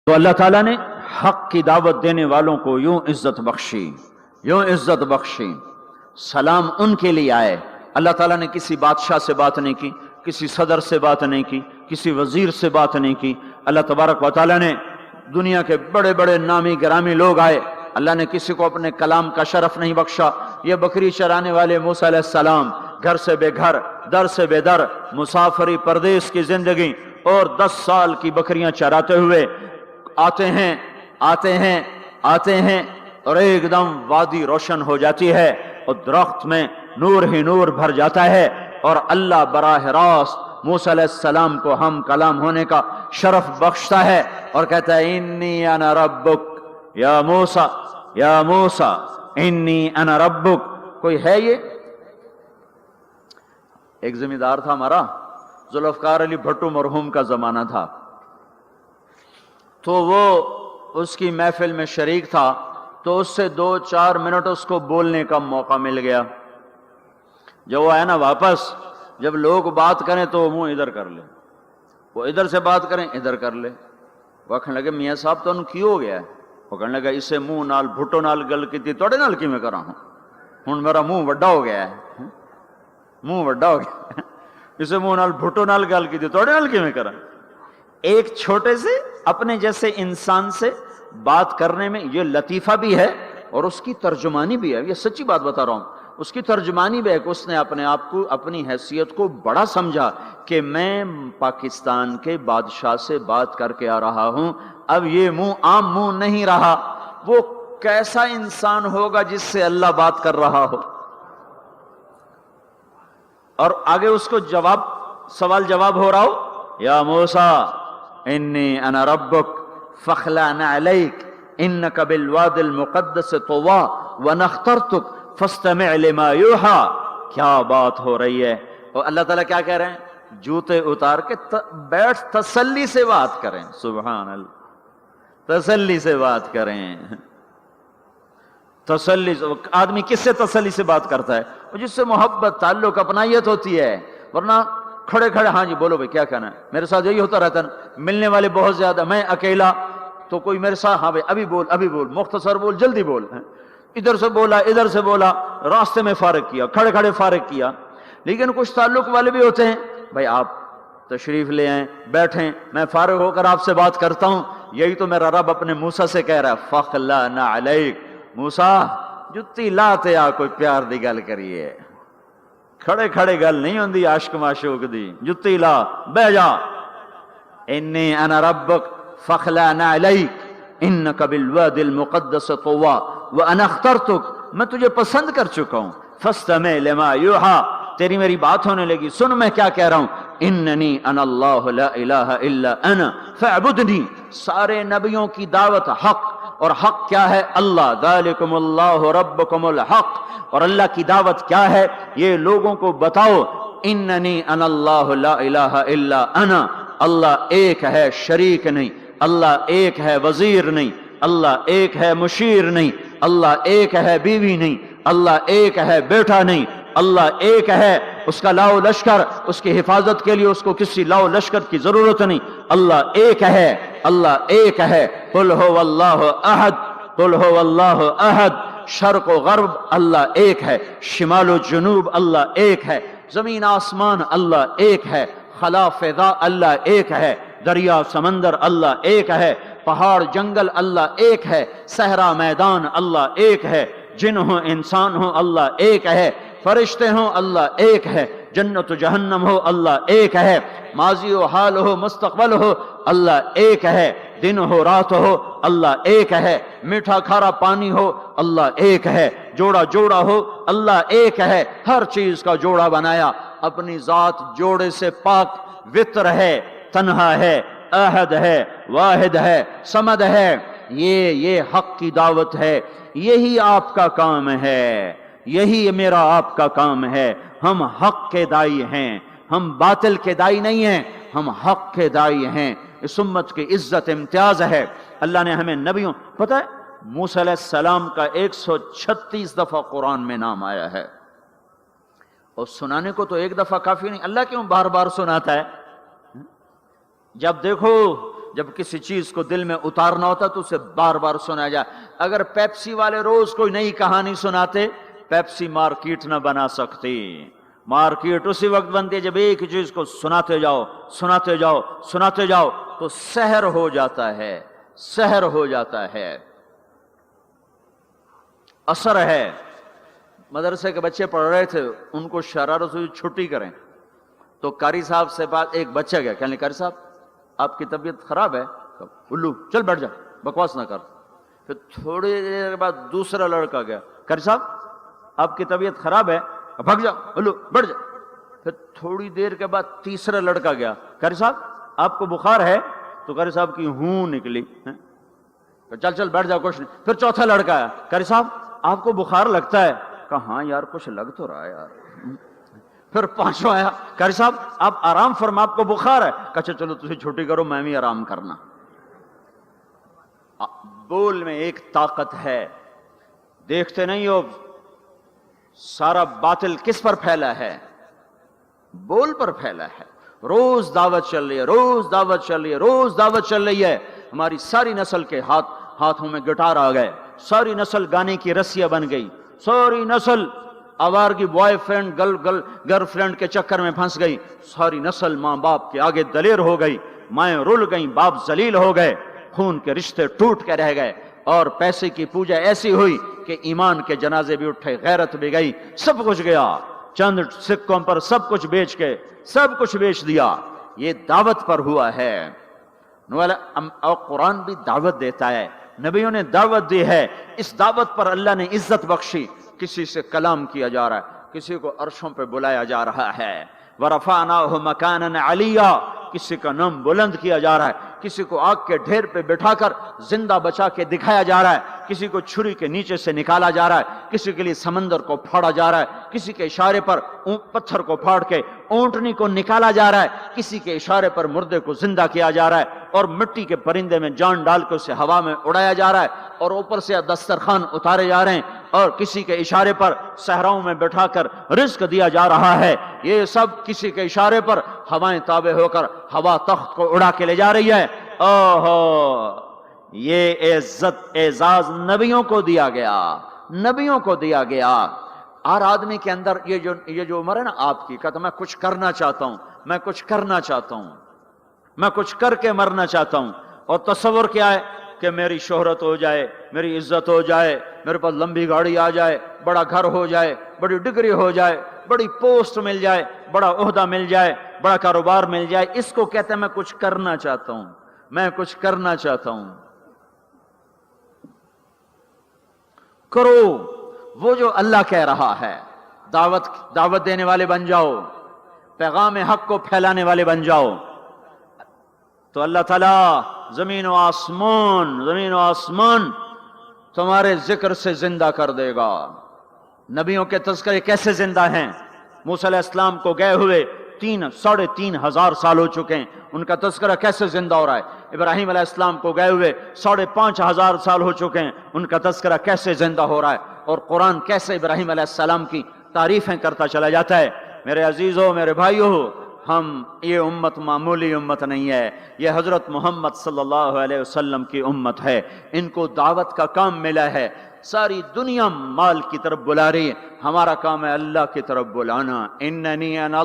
تو اللہ تعالیٰ نے حق کی دعوت دینے والوں کو یوں عزت بخشی. سلام ان کے لیے آئے. اللہ تعالیٰ نے کسی بادشاہ سے بات نہیں کی، کسی صدر سے بات نہیں کی، کسی وزیر سے بات نہیں کی. اللہ تبارک و تعالیٰ نے دنیا کے بڑے بڑے نامی گرامی لوگ آئے، اللہ نے کسی کو اپنے کلام کا شرف نہیں بخشا. یہ بکری چرانے والے موسیٰ علیہ السلام گھر سے بے گھر، در سے بے در، مسافری پردیس کی زندگی اور 10 سال کی بکریاں چراتے ہوئے آتے ہیں اور ایک دم وادی روشن ہو جاتی ہے اور درخت میں نور ہی نور بھر جاتا ہے، اور اللہ براہ راست موسیٰ علیہ السلام کو ہم کلام ہونے کا شرف بخشتا ہے اور کہتا ہے انی انا ربک یا موسیٰ انی انا ربک. کوئی ہے یہ؟ ایک زمیندار تھا ہمارا، ذوالفقار علی بھٹو مرحوم کا زمانہ تھا، تو وہ اس کی محفل میں شریک تھا، تو اس سے 2-4 منٹ اس کو بولنے کا موقع مل گیا. جب وہ آیا نا واپس، جب لوگ بات کریں تو وہ منہ ادھر کر لے، وہ ادھر سے بات کریں ادھر کر لے. وہ کہنے لگے میاں صاحب تو کی ہو گیا ہے؟ وہ کہنے لگا اسے منہ نال بھٹو نال گل کی توڑے نال کی میں کرا ہوں میرا منہ وڈا ہو گیا ہے، اسے منہ نال بھٹو نال گل کی توڑے نال کی میں کرا. ایک چھوٹے سے اپنے جیسے انسان سے بات کرنے میں یہ لطیفہ بھی ہے اور اس کی ترجمانی بھی ہے. یہ سچی بات بتا رہا ہوں، اس کی ترجمانی بھی ہے کہ اس نے اپنے آپ کو، اپنی حیثیت کو بڑا سمجھا کہ میں پاکستان کے بادشاہ سے بات کر کے آ رہا ہوں، اب یہ منہ عام منہ نہیں رہا. وہ کیسا انسان ہوگا جس سے اللہ بات کر رہا ہو؟ اور آگے اس کو سوال جواب ہو رہا ہو، یا موسیٰ انی انا ربک فاخلع نعلیک انک بالوادی المقدس طوی وانا اخترتک فاستمع لما یوحی. کیا بات ہو رہی ہے؟ اور اللہ تعالیٰ کیا کہہ رہے ہیں؟ جوتے اتار کے بیٹھ، تسلی سے بات کریں. سبحان اللہ، تسلی سے بات کریں. تسلی سے آدمی کس سے تسلی سے بات کرتا ہے؟ جس سے محبت، تعلق، اپنائیت ہوتی ہے. ورنہ کھڑے ہاں جی بولو بھائی کیا کہنا ہے. میرے ساتھ یہی ہوتا رہتا ہے، ملنے والے بہت زیادہ، میں اکیلا تو کوئی میرے ساتھ ہاں بھائی ابھی بول مختصر بول، جلدی بول. ادھر سے بولا راستے میں فارغ کیا، کھڑے فارغ کیا. لیکن کچھ تعلق والے بھی ہوتے ہیں، بھائی آپ تشریف لے آئیں، بیٹھیں، میں فارغ ہو کر آپ سے بات کرتا ہوں. یہی تو میرا رب اپنے موسیٰ سے کہہ رہا ہے فاخلع نعلیک. موسیٰ جتی لاتے آ کوئی پیار دی گل کریے، کھڑے گل نہیں ہوندی عاشق معشوق دی. جتی لا بہ جا. انی انا ربک فاخلع نعلیک انک بالوادی المقدس طوی وانا اخترتک. میں تجھے پسند کر چکا ہوں. فاستمع لما یوحی. تیری میری بات ہونے لگی، سن میں کیا کہہ رہا ہوں. اننی انا اللہ لا الہ الا انا فاعبدنی. سارے نبیوں کی دعوت حق، اور حق کیا ہے؟ اللہ. ذالکم اللہ ربکم الحق. اور اللہ کی دعوت کیا ہے؟ یہ لوگوں کو بتاؤ اننی انا اللہ لا الہ الا انا. اللہ ایک ہے، شریک نہیں. اللہ ایک ہے، وزیر نہیں. اللہ ایک ہے، مشیر نہیں. اللہ ایک ہے، بیوی نہیں. اللہ ایک ہے، بیٹا نہیں. اللہ ایک ہے، اس کا لاؤ لشکر، اس کی حفاظت کے لیے اس کو کسی لاؤ لشکر کی ضرورت نہیں. اللہ ایک ہے، اللہ ایک ہے. قل هو اللہ احد، قل هو اللہ احد. شرق و غرب اللہ ایک ہے، شمال و جنوب اللہ ایک ہے، زمین آسمان اللہ ایک ہے، خلا فضا اللہ ایک ہے، دریا سمندر اللہ ایک ہے، پہاڑ جنگل اللہ ایک ہے، صحرا میدان اللہ ایک ہے، جن ہوں انسان ہوں اللہ ایک ہے، فرشتے ہوں اللہ ایک ہے، جنت و جہنم ہو اللہ ایک ہے، ماضی و حال ہو مستقبل ہو اللہ ایک ہے، دن ہو رات ہو اللہ ایک ہے، میٹھا کھارا پانی ہو اللہ ایک ہے، جوڑا ہو اللہ ایک ہے. ہر چیز کا جوڑا بنایا. اپنی ذات جوڑے سے پاک، وطر ہے، تنہا ہے، احد ہے، واحد ہے، صمد ہے. یہ حق کی دعوت ہے. یہی آپ کا کام ہے، یہی میرا آپ کا کام ہے. ہم حق کے دائی ہیں، ہم باطل کے دائی نہیں ہیں، ہم حق کے دائی ہیں. اس امت کی عزت امتیاز ہے. اللہ نے ہمیں نبیوں، پتہ ہے موسیٰ علیہ السلام کا 136 دفعہ قرآن میں نام آیا ہے، اور سنانے کو تو ایک دفعہ کافی نہیں. اللہ کیوں بار بار سناتا ہے؟ جب دیکھو جب کسی چیز کو دل میں اتارنا ہوتا تو اسے بار بار سنا جائے. اگر پیپسی والے روز کوئی نئی کہانی سناتے، پیپسی مارکیٹ نہ بنا سکتی. مارکیٹ اسی وقت بنتی ہے جب ایک ہی چیز کو سناتے جاؤ سناتے جاؤ سناتے جاؤ تو سحر ہو جاتا ہے، سحر ہو جاتا ہے، اثر ہے. مدرسے کے بچے پڑھ رہے تھے، ان کو شرارت سے چھٹی کریں تو قاری صاحب سے بات، ایک بچہ گیا کہنے لگا قاری صاحب آپ کی طبیعت خراب ہے. الو چل بیٹھ جا، بکواس نہ کر. پھر تھوڑی دیر کے بعد دوسرا لڑکا گیا، قاری صاحب آپ کی طبیعت خراب ہے، بھگ جا، الو بیٹھ جا. پھر تھوڑی دیر کے بعد تیسرا لڑکا گیا، قاری صاحب آپ کو بخار ہے؟ تو قاری صاحب کی ہوں نکلی، چل چل بیٹھ جا کچھ نہیں. پھر چوتھا لڑکا آیا، قاری صاحب آپ کو بخار لگتا ہے؟ کہا ہاں یار کچھ لگ تو رہا ہے یار. پھر پانچواں آیا، قاری صاحب آپ آرام فرما، آپ کو بخار ہے؟ کہا چلو تجھے چھٹی کرو، میں بھی آرام کرنا. بول میں ایک طاقت ہے، دیکھتے نہیں ہو سارا باطل کس پر پھیلا ہے؟ بول پر پھیلا ہے. روز دعوت چل رہی ہے، روز دعوت چل رہی ہے، روز دعوت چل رہی ہے. ہماری ساری نسل کے ہاتھوں میں گٹار آ گئے، ساری نسل گانے کی رسیاں بن گئی، ساری نسل آوارگی بوائے فرینڈ گرل فرینڈ کے چکر میں پھنس گئی، ساری نسل ماں باپ کے آگے دلیر ہو گئی، مائیں رل گئیں، باپ ذلیل ہو گئے، خون کے رشتے ٹوٹ کے رہ گئے، اور پیسے کی پوجا ایسی ہوئی کہ ایمان کے جنازے بھی اٹھے، غیرت بھی گئی، سب کچھ گیا. چند سکوں پر سب کچھ بیچ کے سب کچھ بیچ دیا. یہ دعوت پر ہوا ہے. اور قرآن بھی دعوت دیتا ہے، نبیوں نے دعوت دی ہے. اس دعوت پر اللہ نے عزت بخشی. کسی سے کلام کیا جا رہا ہے، کسی کو عرشوں پہ بلایا جا رہا ہے. وَرَفَعْنَاهُ مَكَانًا عَلِيًّا، کسی کا نام بلند کیا جا رہا ہے، کسی کو آگ کے ڈھیر پہ بٹھا کر زندہ بچا کے دکھایا جا رہا ہے، کسی کو چھری کے نیچے سے نکالا جا رہا ہے، کسی کے لیے سمندر کو پھاڑا جا رہا ہے، کسی کے اشارے پر پتھر کو پھاڑ کے اونٹنی کو نکالا جا رہا ہے، کسی کے اشارے پر مردے کو زندہ کیا جا رہا ہے، اور مٹی کے پرندے میں جان ڈال کے اسے ہوا میں اڑایا جا رہا ہے، اور اوپر سے دسترخوان اتارے جا رہے ہیں، اور کسی کے اشارے پر صحراؤں میں بٹھا کر رزق دیا جا رہا ہے. یہ سب کسی کے اشارے پر ہوائیں تابع ہو کر ہوا تخت کو اڑا کے لے جا رہی ہے. اوہو، یہ عزت اعزاز نبیوں کو دیا گیا، نبیوں کو دیا گیا. ہر آدمی کے اندر یہ جو عمر ہے نا آپ کی، کہتا میں کچھ کرنا چاہتا ہوں، میں کچھ کرنا چاہتا ہوں، میں کچھ کر کے مرنا چاہتا ہوں. اور تصور کیا ہے کہ میری شہرت ہو جائے، میری عزت ہو جائے، میرے پاس لمبی گاڑی آ جائے، بڑا گھر ہو جائے، بڑی ڈگری ہو جائے، بڑی پوسٹ مل جائے، بڑا عہدہ مل جائے، بڑا کاروبار مل جائے. اس کو کہتے ہیں میں کچھ کرنا چاہتا ہوں، میں کچھ کرنا چاہتا ہوں. کرو وہ جو اللہ کہہ رہا ہے. دعوت دینے والے بن جاؤ، پیغام حق کو پھیلانے والے بن جاؤ، تو اللہ تعالیٰ زمین و آسمان تمہارے ذکر سے زندہ کر دے گا. نبیوں کے تذکرے کیسے زندہ ہیں؟ موسیٰ علیہ السلام کو گئے ہوئے 3,500 سال ہو چکے ہیں، ان کا تذکرہ کیسے زندہ ہو رہا ہے؟ ابراہیم علیہ السلام کو گئے ہوئے 5,500 سال ہو چکے ہیں، ان کا تذکرہ کیسے زندہ ہو رہا ہے؟ اور قرآن کیسے ابراہیم علیہ السلام کی تعریفیں کرتا چلا جاتا ہے. میرے عزیزوں، میرے بھائیوں، یہ امت معمولی امت نہیں ہے، یہ حضرت محمد صلی اللہ علیہ وسلم کی امت ہے. ان کو دعوت کا کام ملا ہے. ساری دنیا مال کی طرف بلا رہی ہے، ہمارا کام ہے اللہ کی طرف بلانا. اننی انا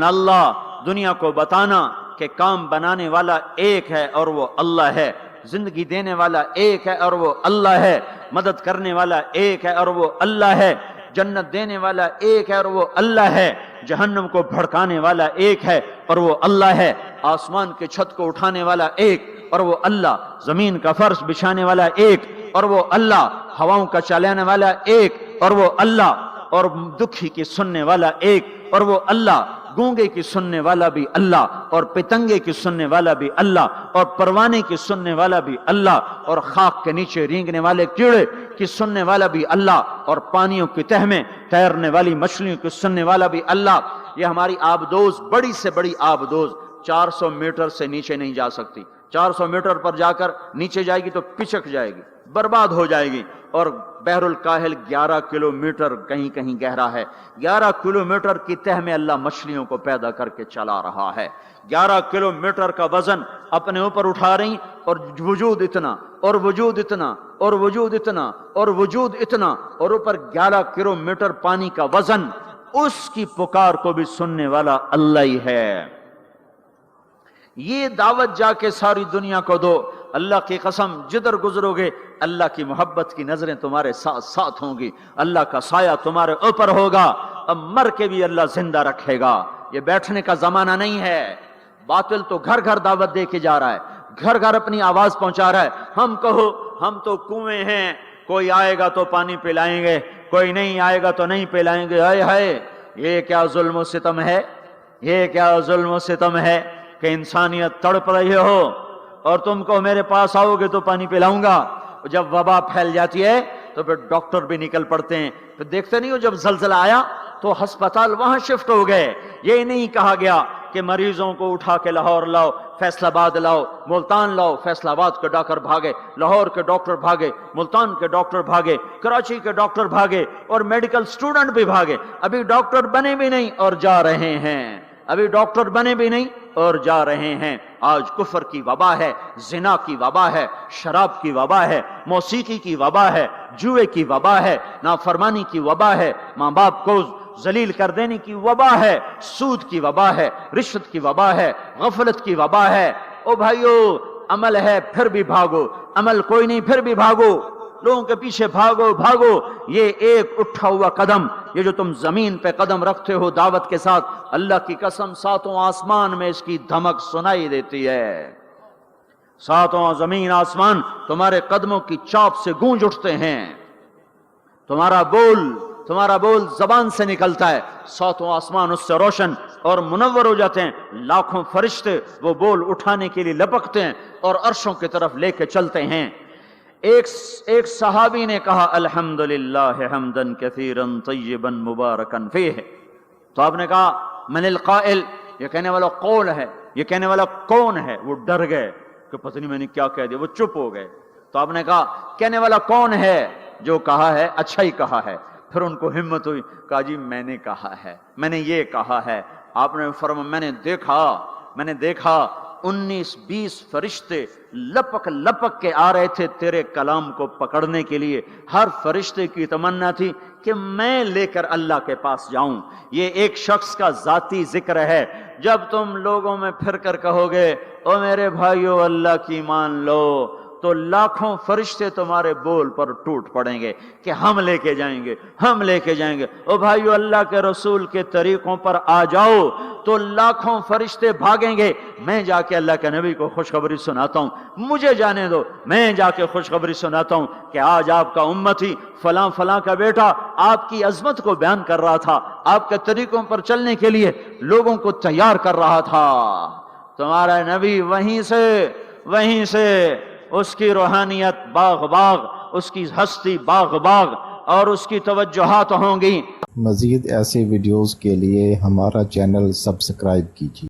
اللہ، دنیا کو بتانا کہ کام بنانے والا ایک ہے اور وہ اللہ ہے، زندگی دینے والا ایک ہے اور وہ اللہ ہے، مدد کرنے والا ایک ہے اور وہ اللہ ہے، جنت دینے والا ایک ہے اور وہ اللہ ہے، جہنم کو بھڑکانے والا ایک ہے اور وہ اللہ ہے، آسمان کے چھت کو اٹھانے والا ایک اور وہ اللہ، زمین کا فرش بچھانے والا ایک اور وہ اللہ، ہواؤں کا چلانے والا ایک اور وہ اللہ، اور دکھی کی سننے والا ایک اور وہ اللہ، گونگے کی سننے والا بھی اللہ، اور پتنگے کی سننے والا بھی اللہ، اور پروانے کی سننے والا بھی اللہ، اور خاک کے نیچے رینگنے والے کیڑے کی سننے والا بھی اللہ، اور پانیوں کی تہ میں تیرنے والی مچھلیوں کی سننے والا بھی اللہ. یہ ہماری آبدوز، بڑی سے بڑی آبدوز 400 میٹر سے نیچے نہیں جا سکتی. 400 میٹر پر جا کر نیچے جائے گی تو پچک جائے گی، برباد ہو جائے گی. اور بحر الکاہل 11 کلومیٹر کہیں کہیں گہرا ہے. 11 کلومیٹر کی تہ میں اللہ مچھلیوں کو پیدا کر کے چلا رہا ہے. 11 کلومیٹر کا وزن اپنے اوپر اٹھا رہی, اور وجود اتنا, اور وجود اتنا, اور وجود اتنا, اور وجود اتنا, اور اوپر 11 کلومیٹر پانی کا وزن. اس کی پکار کو بھی سننے والا اللہ ہی ہے. یہ دعوت جا کے ساری دنیا کو دو. اللہ کی قسم جدھر گزرو گے اللہ کی محبت کی نظریں تمہارے ساتھ ساتھ ہوں گی, اللہ کا سایہ تمہارے اوپر ہوگا. اب مر کے بھی اللہ زندہ رکھے گا. یہ بیٹھنے کا زمانہ نہیں ہے. باطل تو گھر گھر دعوت دے کے جا رہا ہے, گھر گھر اپنی آواز پہنچا رہا ہے. ہم کہو ہم تو کنویں ہیں, کوئی آئے گا تو پانی پلائیں گے, کوئی نہیں آئے گا تو نہیں پلائیں گے. ہائے ہائے, یہ کیا ظلم و ستم ہے, یہ کیا ظلم و ستم ہے کہ انسانیت تڑپ رہی ہو اور تم کو میرے پاس آؤ گے تو پانی پلاؤں گا. جب وبا پھیل جاتی ہے تو پھر ڈاکٹر بھی نکل پڑتے ہیں. پھر دیکھتے نہیں ہو جب زلزلہ آیا تو ہسپتال وہاں شفٹ ہو گئے. یہ نہیں کہا گیا کہ مریضوں کو اٹھا کے لاہور لاؤ, فیصل آباد لاؤ, ملتان لاؤ. فیصل آباد کے ڈاکٹر بھاگے, لاہور کے ڈاکٹر بھاگے, ملتان کے ڈاکٹر بھاگے, کراچی کے ڈاکٹر بھاگے, اور میڈیکل سٹوڈنٹ بھی بھاگے. ابھی ڈاکٹر بنے بھی نہیں اور جا رہے ہیں. ابھی ڈاکٹر بنے بھی نہیں اور جا رہے ہیں. آج کفر کی وبا ہے, زنا کی وبا ہے, شراب کی وبا ہے, موسیقی کی وبا ہے, جوئے کی وبا ہے, نافرمانی کی وبا ہے, ماں باپ کو ذلیل کر دینے کی وبا ہے, سود کی وبا ہے, رشوت کی وبا ہے, غفلت کی وبا ہے. او بھائیو, عمل ہے پھر بھی بھاگو, عمل کوئی نہیں پھر بھی بھاگو, لوگوں کے پیچھے بھاگو بھاگو. یہ ایک اٹھا ہوا قدم, یہ جو تم زمین پہ قدم رکھتے ہو دعوت کے ساتھ, اللہ کی قسم ساتوں آسمان میں اس کی دھمک سنائی دیتی ہے. ساتوں زمین آسمان تمہارے قدموں کی چاپ سے گونج اٹھتے ہیں. تمہارا بول زبان سے نکلتا ہے, ساتوں آسمان اس سے روشن اور منور ہو جاتے ہیں. لاکھوں فرشتے وہ بول اٹھانے کے لیے لپکتے ہیں اور عرشوں کی طرف لے کے چلتے ہیں. ایک صحابی نے کہا الحمدللہ حمدن کثیرا طیبا مبارکا فیہ. تو آپ نے کہا من القائل, یہ کہنے والا قول ہے, یہ کہنے والا کون ہے؟ وہ ڈر گئے کہ پتہ نہیں میں نے کیا کہہ دیا, وہ چپ ہو گئے. تو آپ نے کہا کہنے والا کون ہے؟ جو کہا ہے اچھا ہی کہا ہے. پھر ان کو ہمت ہوئی, کہا جی میں نے کہا ہے, میں نے یہ کہا ہے. آپ نے فرمایا میں نے دیکھا 19-20 فرشتے لپک لپک کے آ رہے تھے تیرے کلام کو پکڑنے کے لیے. ہر فرشتے کی تمنا تھی کہ میں لے کر اللہ کے پاس جاؤں. یہ ایک شخص کا ذاتی ذکر ہے. جب تم لوگوں میں پھر کر کہو گے او میرے بھائیو اللہ کی مان لو, تو لاکھوں فرشتے تمہارے بول پر ٹوٹ پڑیں گے کہ ہم لے کے جائیں گے, ہم لے کے جائیں گے. او بھائیو اللہ کے رسول کے طریقوں پر آ جاؤ تو لاکھوں فرشتے بھاگیں گے. میں جا کے اللہ کے نبی کو خوشخبری سناتا ہوں, مجھے جانے دو, میں جا کے خوشخبری سناتا ہوں کہ آج آپ کا امتی فلاں فلاں کا بیٹا آپ کی عظمت کو بیان کر رہا تھا, آپ کے طریقوں پر چلنے کے لیے لوگوں کو تیار کر رہا تھا. تمہارا نبی وہیں سے اس کی روحانیت باغ باغ, اس کی ہستی باغ باغ, اور اس کی توجہات ہوں گی. مزید ایسے ویڈیوز کے لیے ہمارا چینل سبسکرائب کیجیے.